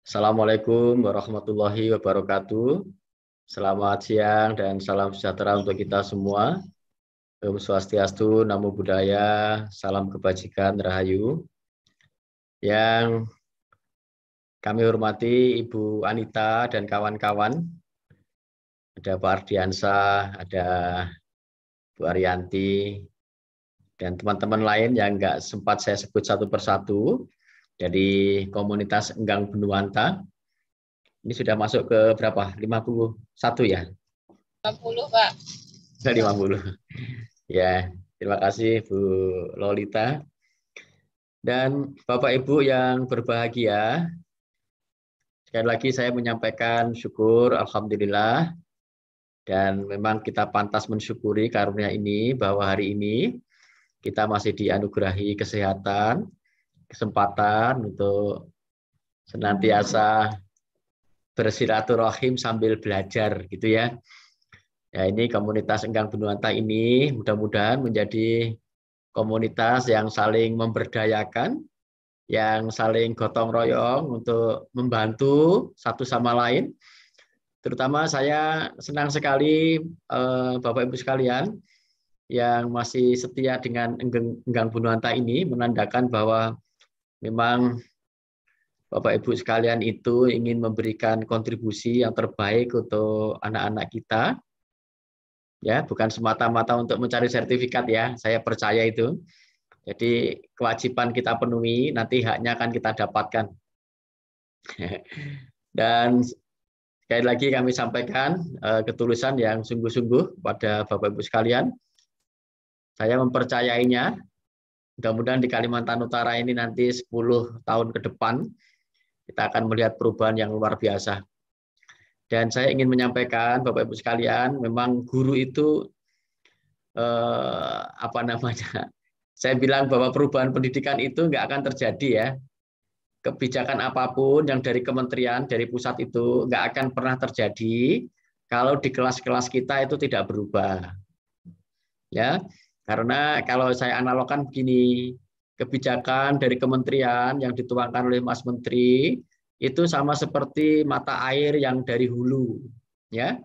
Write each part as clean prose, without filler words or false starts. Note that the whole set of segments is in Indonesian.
Assalamualaikum warahmatullahi wabarakatuh. Selamat siang dan salam sejahtera untuk kita semua. Om Swastiastu, Namo Buddhaya, salam kebajikan, Rahayu. Yang kami hormati Ibu Anita dan kawan-kawan. Ada Pak Ardiansah, ada Bu Ariyanti, dan teman-teman lain yang nggak sempat saya sebut satu persatu dari komunitas Enggang Benuanta. Ini sudah masuk ke berapa? 51 ya? 50, Pak. 50. Ya, terima kasih Bu Lolita. Dan Bapak Ibu yang berbahagia, sekali lagi saya menyampaikan syukur, Alhamdulillah. Dan memang kita pantas mensyukuri karunia ini, bahwa hari ini kita masih dianugerahi kesehatan, kesempatan untuk senantiasa bersilaturahim sambil belajar gitu ya. Ya, ini komunitas Enggang Benuanta ini mudah-mudahan menjadi komunitas yang saling memberdayakan, yang saling gotong royong untuk membantu satu sama lain. Terutama saya senang sekali Bapak Ibu sekalian yang masih setia dengan Enggang Benuanta ini, menandakan bahwa memang Bapak Ibu sekalian itu ingin memberikan kontribusi yang terbaik untuk anak-anak kita. Ya, bukan semata-mata untuk mencari sertifikat ya, saya percaya itu. Jadi kewajiban kita penuhi, nanti haknya akan kita dapatkan. Dan sekali lagi kami sampaikan ketulusan yang sungguh-sungguh pada Bapak Ibu sekalian. Saya mempercayainya, mudah-mudahan di Kalimantan Utara ini nanti 10 tahun ke depan, kita akan melihat perubahan yang luar biasa. Dan saya ingin menyampaikan Bapak Ibu sekalian, memang guru itu saya bilang bahwa perubahan pendidikan itu nggak akan terjadi ya. Kebijakan apapun yang dari kementerian, dari pusat itu nggak akan pernah terjadi kalau di kelas-kelas kita itu tidak berubah. Ya, karena kalau saya analogkan begini, kebijakan dari kementerian yang dituangkan oleh Mas Menteri itu sama seperti mata air yang dari hulu. Ya,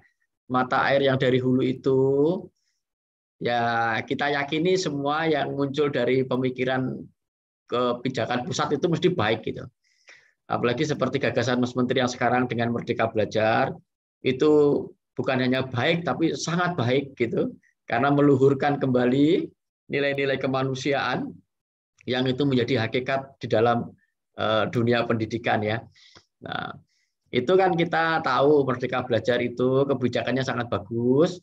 mata air yang dari hulu itu ya kita yakini semua yang muncul dari pemikiran kebijakan pusat itu mesti baik gitu. Apalagi seperti gagasan Mas Menteri yang sekarang dengan Merdeka Belajar itu bukan hanya baik tapi sangat baik gitu, karena meluhurkan kembali nilai-nilai kemanusiaan yang itu menjadi hakikat di dalam dunia pendidikan ya. Nah, itu kan kita tahu Merdeka Belajar itu kebijakannya sangat bagus.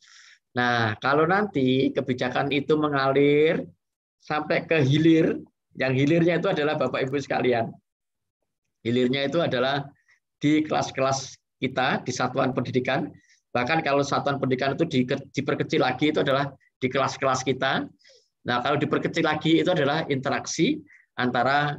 Nah, kalau nanti kebijakan itu mengalir sampai ke hilir, yang hilirnya itu adalah Bapak Ibu sekalian. Hilirnya itu adalah di kelas-kelas kita, di satuan pendidikan. Bahkan kalau satuan pendidikan itu diperkecil lagi, itu adalah di kelas-kelas kita. Nah, kalau diperkecil lagi, itu adalah interaksi antara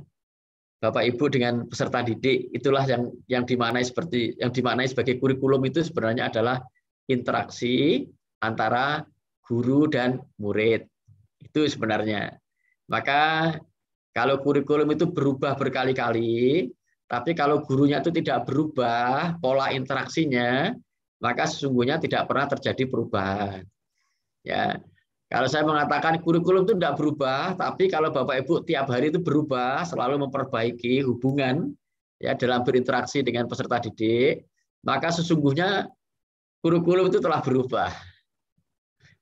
Bapak Ibu dengan peserta didik. Itulah yang dimaknai sebagai kurikulum itu sebenarnya adalah interaksi antara guru dan murid. Itu sebenarnya. Maka kalau kurikulum itu berubah berkali-kali, tapi kalau gurunya itu tidak berubah pola interaksinya, maka sesungguhnya tidak pernah terjadi perubahan. Ya, kalau saya mengatakan kurikulum itu tidak berubah, tapi kalau Bapak Ibu tiap hari itu berubah, selalu memperbaiki hubungan ya dalam berinteraksi dengan peserta didik, maka sesungguhnya kurikulum itu telah berubah.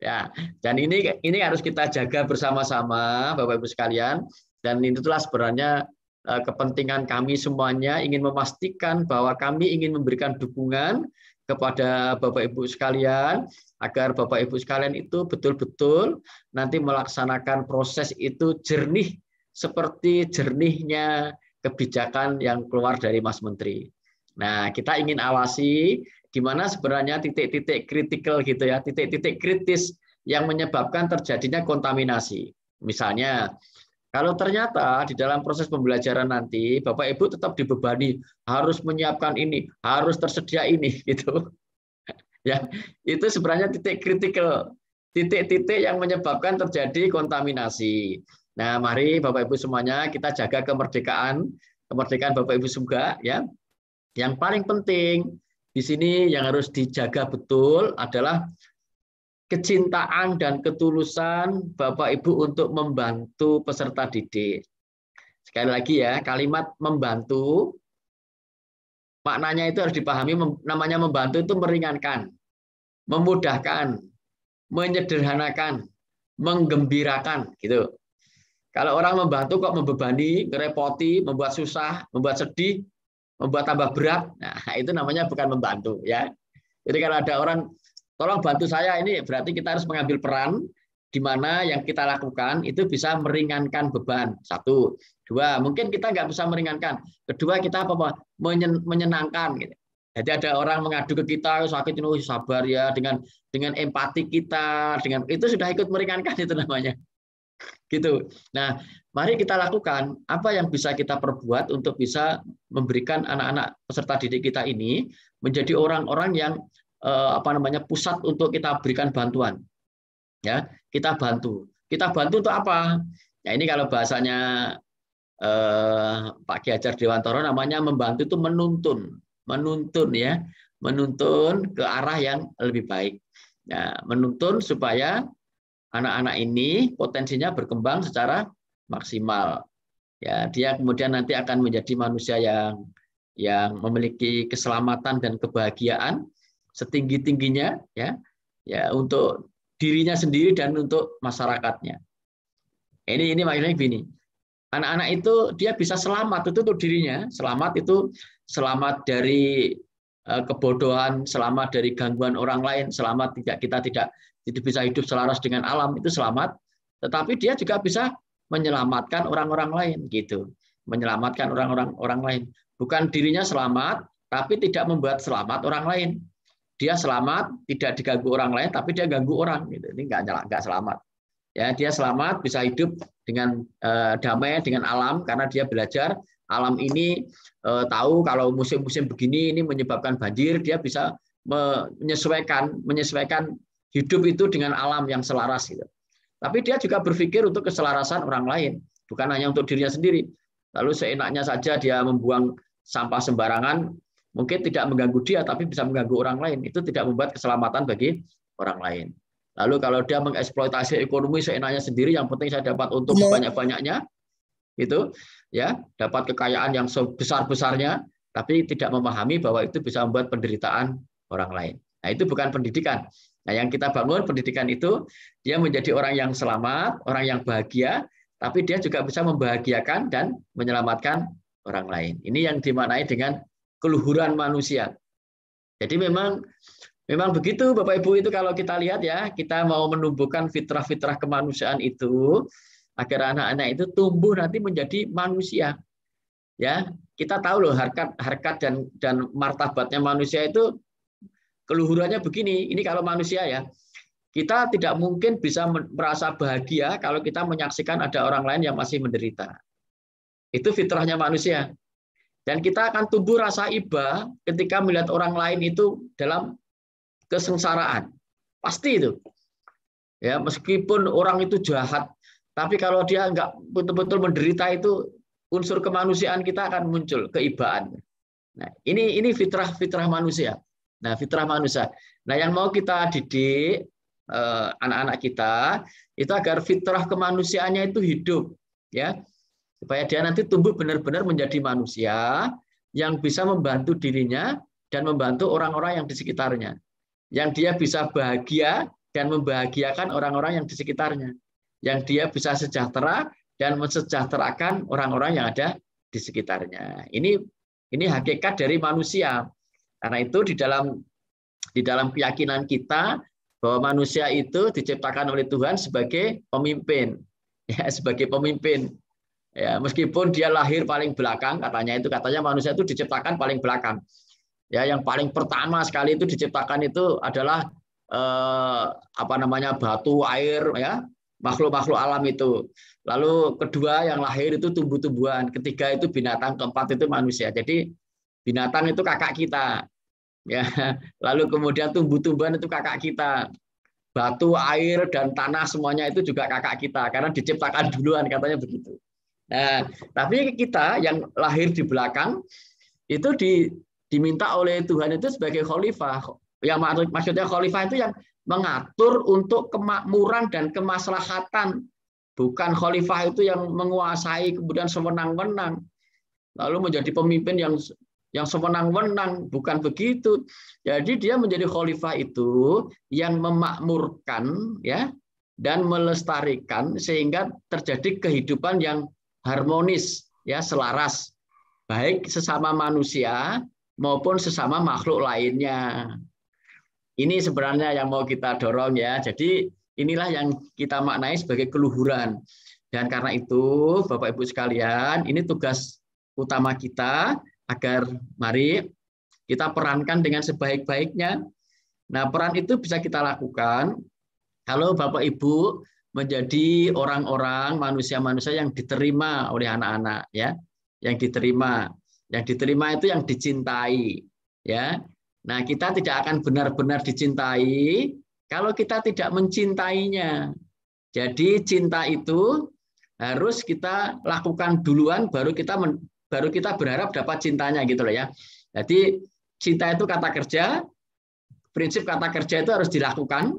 Ya, dan ini harus kita jaga bersama-sama Bapak Ibu sekalian, dan itulah sebenarnya kepentingan kami semuanya ingin memastikan bahwa kami ingin memberikan dukungan kepada Bapak Ibu sekalian agar Bapak Ibu sekalian itu betul-betul nanti melaksanakan proses itu jernih seperti jernihnya kebijakan yang keluar dari Mas Menteri. Nah, kita ingin awasi di mana sebenarnya titik-titik kritikal gitu ya, titik-titik kritis yang menyebabkan terjadinya kontaminasi. Misalnya, kalau ternyata di dalam proses pembelajaran nanti Bapak Ibu tetap dibebani harus menyiapkan ini, harus tersedia ini gitu. Ya, itu sebenarnya titik kritikal, titik-titik yang menyebabkan terjadi kontaminasi. Nah, mari Bapak Ibu semuanya kita jaga kemerdekaan Bapak Ibu juga ya. Yang paling penting di sini yang harus dijaga betul adalah kecintaan dan ketulusan Bapak Ibu untuk membantu peserta didik. Sekali lagi ya, kalimat membantu maknanya itu harus dipahami, namanya membantu itu meringankan, memudahkan, menyederhanakan, menggembirakan gitu. Kalau orang membantu kok membebani, ngerepoti, membuat susah, membuat sedih, membuat tambah berat, nah itu namanya bukan membantu ya. Jadi kalau ada orang tolong bantu saya, ini berarti kita harus mengambil peran di mana yang kita lakukan itu bisa meringankan beban. Satu, dua, mungkin kita nggak bisa meringankan. Kedua, kita apa? Menyenangkan. Gitu. Jadi ada orang mengadu ke kita sakit ini, sabar ya, dengan empati kita, dengan itu sudah ikut meringankan itu namanya. Gitu. Nah, mari kita lakukan apa yang bisa kita perbuat untuk bisa memberikan anak-anak peserta didik kita ini menjadi orang-orang yang pusat untuk kita berikan bantuan. Ya, kita bantu. Kita bantu untuk apa? Ya ini kalau bahasanya Pak Ki Hajar Dewantoro namanya membantu itu menuntun ya, menuntun ke arah yang lebih baik. Ya, menuntun supaya anak-anak ini potensinya berkembang secara maksimal. Ya, dia kemudian nanti akan menjadi manusia yang memiliki keselamatan dan kebahagiaan setinggi-tingginya ya. Ya, untuk dirinya sendiri dan untuk masyarakatnya. Ini maksudnya begini. Anak-anak itu dia bisa selamat itu untuk dirinya, selamat dari kebodohan, selamat dari gangguan orang lain, selamat kita tidak bisa hidup selaras dengan alam, itu selamat. Tetapi dia juga bisa menyelamatkan orang-orang lain gitu. Menyelamatkan orang-orang lain. Bukan dirinya selamat, tapi tidak membuat selamat orang lain. Dia selamat, tidak diganggu orang lain, tapi dia ganggu orang. Gitu. Ini nggak selamat. Ya, dia selamat, bisa hidup dengan damai dengan alam karena dia belajar alam ini tahu kalau musim-musim begini ini menyebabkan banjir, dia bisa menyesuaikan hidup itu dengan alam yang selaras. Gitu. Tapi dia juga berpikir untuk keselarasan orang lain, bukan hanya untuk dirinya sendiri. Lalu seenaknya saja dia membuang sampah sembarangan, mungkin tidak mengganggu dia, tapi bisa mengganggu orang lain. Itu tidak membuat keselamatan bagi orang lain. Lalu kalau dia mengeksploitasi ekonomi seenaknya sendiri, yang penting saya dapat untung sebanyak-banyaknya, itu ya dapat kekayaan yang sebesar-besarnya, tapi tidak memahami bahwa itu bisa membuat penderitaan orang lain. Nah itu bukan pendidikan. Nah yang kita bangun pendidikan itu dia menjadi orang yang selamat, orang yang bahagia, tapi dia juga bisa membahagiakan dan menyelamatkan orang lain. Ini yang dimaknai dengan keluhuran manusia. Jadi memang begitu Bapak Ibu itu kalau kita lihat ya, kita mau menumbuhkan fitrah-fitrah kemanusiaan itu agar anak-anak itu tumbuh nanti menjadi manusia. Ya, kita tahu loh harkat dan martabatnya manusia itu keluhurannya begini. Ini kalau manusia ya. Kita tidak mungkin bisa merasa bahagia kalau kita menyaksikan ada orang lain yang masih menderita. Itu fitrahnya manusia. Dan kita akan tumbuh rasa iba ketika melihat orang lain itu dalam kesengsaraan. Pasti itu. Ya, meskipun orang itu jahat, tapi kalau dia nggak betul-betul menderita itu unsur kemanusiaan kita akan muncul, keibaan. Nah, ini fitrah manusia. Nah, fitrah manusia. Nah, yang mau kita didik anak-anak kita itu agar fitrah kemanusiaannya itu hidup, ya. Supaya dia nanti tumbuh benar-benar menjadi manusia yang bisa membantu dirinya dan membantu orang-orang yang di sekitarnya. Yang dia bisa bahagia dan membahagiakan orang-orang yang di sekitarnya. Yang dia bisa sejahtera dan mensejahterakan orang-orang yang ada di sekitarnya. Ini hakikat dari manusia. Karena itu di dalam keyakinan kita bahwa manusia itu diciptakan oleh Tuhan sebagai pemimpin. Ya, sebagai pemimpin. Ya, meskipun dia lahir paling belakang, katanya manusia itu diciptakan paling belakang. Ya, yang paling pertama sekali itu diciptakan itu adalah batu, air, ya, makhluk-makhluk alam itu. Lalu kedua yang lahir itu tumbuh-tumbuhan, ketiga itu binatang, keempat itu manusia. Jadi binatang itu kakak kita. Ya, lalu kemudian tumbuh-tumbuhan itu kakak kita. Batu, air dan tanah semuanya itu juga kakak kita karena diciptakan duluan katanya begitu. Nah, tapi kita yang lahir di belakang itu diminta oleh Tuhan itu sebagai khalifah. Yang maksudnya khalifah itu yang mengatur untuk kemakmuran dan kemaslahatan. Bukan khalifah itu yang menguasai kemudian sewenang-wenang. Lalu menjadi pemimpin yang sewenang-wenang, bukan begitu. Jadi dia menjadi khalifah itu yang memakmurkan ya dan melestarikan sehingga terjadi kehidupan yang harmonis ya, selaras baik sesama manusia maupun sesama makhluk lainnya. Ini sebenarnya yang mau kita dorong ya. Jadi inilah yang kita maknai sebagai keluhuran. Dan karena itu Bapak Ibu sekalian, ini tugas utama kita agar mari kita perankan dengan sebaik-baiknya. Nah, peran itu bisa kita lakukan kalau Bapak Ibu menjadi orang-orang, manusia-manusia yang diterima oleh anak-anak ya, yang diterima. Yang diterima itu yang dicintai ya. Nah, kita tidak akan benar-benar dicintai kalau kita tidak mencintainya. Jadi cinta itu harus kita lakukan duluan, baru kita berharap dapat cintanya gitu loh ya. Jadi cinta itu kata kerja, prinsip kata kerja itu harus dilakukan.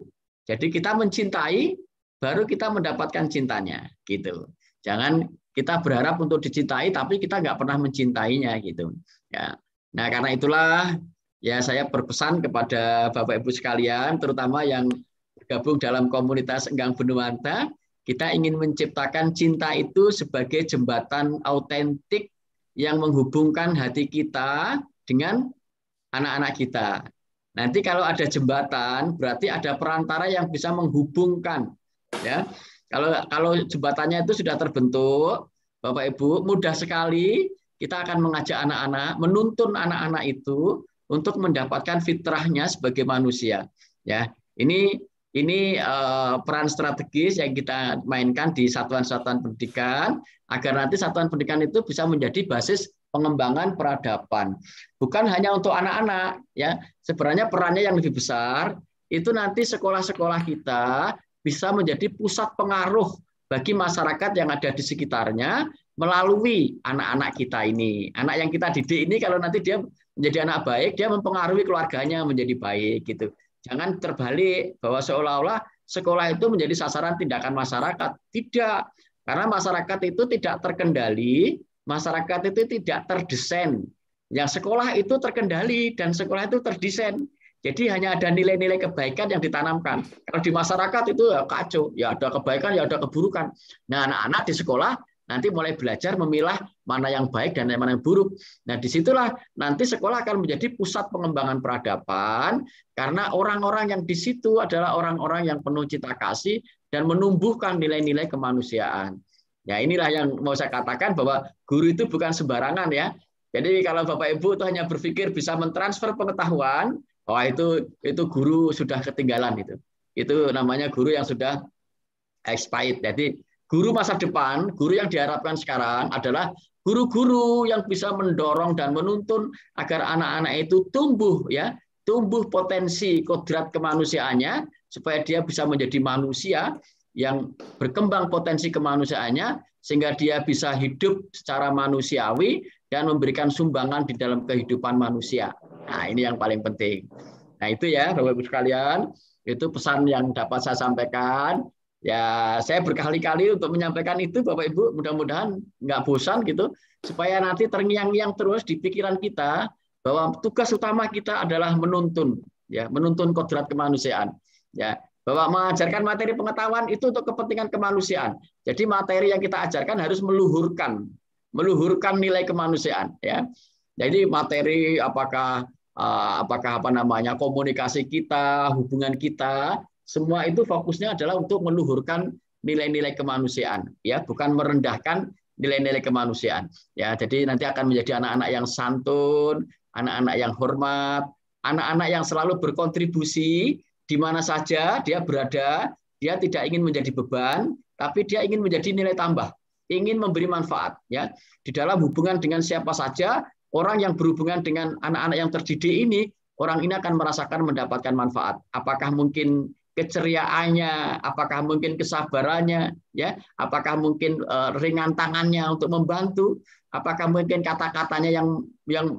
Jadi kita mencintai, baru kita mendapatkan cintanya gitu. Jangan kita berharap untuk dicintai, tapi kita nggak pernah mencintainya gitu. Ya. Nah, karena itulah ya saya berpesan kepada Bapak Ibu sekalian, terutama yang bergabung dalam komunitas Enggang Benuanta, kita ingin menciptakan cinta itu sebagai jembatan autentik yang menghubungkan hati kita dengan anak-anak kita. Nanti kalau ada jembatan, berarti ada perantara yang bisa menghubungkan. Ya, kalau jembatannya itu sudah terbentuk, Bapak Ibu, mudah sekali kita akan mengajak anak-anak, menuntun anak-anak itu untuk mendapatkan fitrahnya sebagai manusia. Ya, ini peran strategis yang kita mainkan di satuan-satuan pendidikan agar nanti satuan pendidikan itu bisa menjadi basis pengembangan peradaban. Bukan hanya untuk anak-anak ya, sebenarnya perannya yang lebih besar itu nanti sekolah-sekolah kita bisa menjadi pusat pengaruh bagi masyarakat yang ada di sekitarnya melalui anak-anak kita ini. Anak yang kita didik ini kalau nanti dia menjadi anak baik, dia mempengaruhi keluarganya menjadi baik gitu. Jangan terbalik bahwa seolah-olah sekolah itu menjadi sasaran tindakan masyarakat. Tidak, karena masyarakat itu tidak terkendali, masyarakat itu tidak terdesain. Yang sekolah itu terkendali dan sekolah itu terdesain. Jadi hanya ada nilai-nilai kebaikan yang ditanamkan. Kalau di masyarakat itu ya kacau, ya ada kebaikan, ya ada keburukan. Nah, anak-anak di sekolah nanti mulai belajar memilah mana yang baik dan mana yang buruk. Nah, disitulah nanti sekolah akan menjadi pusat pengembangan peradaban, karena orang-orang yang di situ adalah orang-orang yang penuh cita kasih dan menumbuhkan nilai-nilai kemanusiaan. Ya, inilah yang mau saya katakan bahwa guru itu bukan sembarangan ya. Jadi kalau Bapak Ibu itu hanya berpikir bisa mentransfer pengetahuan, itu guru sudah ketinggalan itu. Itu namanya guru yang sudah expired. Jadi guru masa depan, guru yang diharapkan sekarang adalah guru-guru yang bisa mendorong dan menuntun agar anak-anak itu tumbuh ya, tumbuh potensi kodrat kemanusiaannya supaya dia bisa menjadi manusia yang berkembang potensi kemanusiaannya sehingga dia bisa hidup secara manusiawi dan memberikan sumbangan di dalam kehidupan manusia. Nah, ini yang paling penting. Nah, itu ya Bapak Ibu sekalian, itu pesan yang dapat saya sampaikan. Ya, saya berkali-kali untuk menyampaikan itu Bapak Ibu, mudah-mudahan nggak bosan gitu, supaya nanti terngiang-ngiang terus di pikiran kita bahwa tugas utama kita adalah menuntun, ya, menuntun kodrat kemanusiaan, ya, bahwa mengajarkan materi pengetahuan itu untuk kepentingan kemanusiaan. Jadi materi yang kita ajarkan harus meluhurkan nilai kemanusiaan, ya. Jadi materi apakah komunikasi kita, hubungan kita, semua itu fokusnya adalah untuk meluhurkan nilai-nilai kemanusiaan, ya, bukan merendahkan nilai-nilai kemanusiaan. Ya, jadi nanti akan menjadi anak-anak yang santun, anak-anak yang hormat, anak-anak yang selalu berkontribusi di mana saja dia berada, dia tidak ingin menjadi beban, tapi dia ingin menjadi nilai tambah, ingin memberi manfaat, ya. Di dalam hubungan dengan siapa saja, orang yang berhubungan dengan anak-anak yang terdidik ini, orang ini akan merasakan mendapatkan manfaat. Apakah mungkin keceriaannya, apakah mungkin kesabarannya, ya, apakah mungkin ringan tangannya untuk membantu, apakah mungkin kata-katanya yang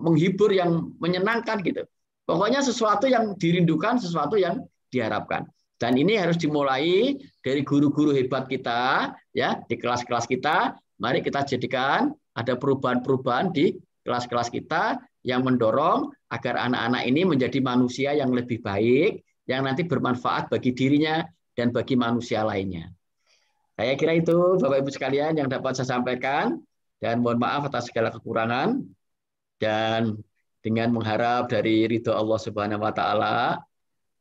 menghibur, yang menyenangkan gitu. Pokoknya sesuatu yang dirindukan, sesuatu yang diharapkan. Dan ini harus dimulai dari guru-guru hebat kita, ya, di kelas-kelas kita. Mari kita jadikan ada perubahan-perubahan di kelas-kelas kita yang mendorong agar anak-anak ini menjadi manusia yang lebih baik, yang nanti bermanfaat bagi dirinya dan bagi manusia lainnya. Saya kira itu Bapak Ibu sekalian yang dapat saya sampaikan, dan mohon maaf atas segala kekurangan, dan dengan mengharap dari ridho Allah Subhanahu wa taala,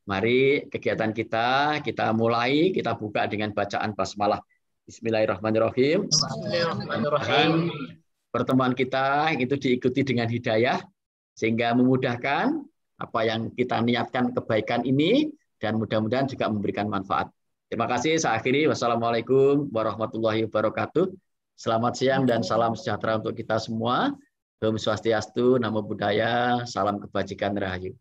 mari kegiatan kita mulai, kita buka dengan bacaan basmalah. Bismillahirrahmanirrahim. Bismillahirrahmanirrahim. Pertemuan kita itu diikuti dengan hidayah, sehingga memudahkan apa yang kita niatkan kebaikan ini, dan mudah-mudahan juga memberikan manfaat. Terima kasih. Saya akhiri. Wassalamualaikum warahmatullahi wabarakatuh. Selamat siang dan salam sejahtera untuk kita semua. Om Swastiastu, Namo Buddhaya, salam kebajikan rahayu.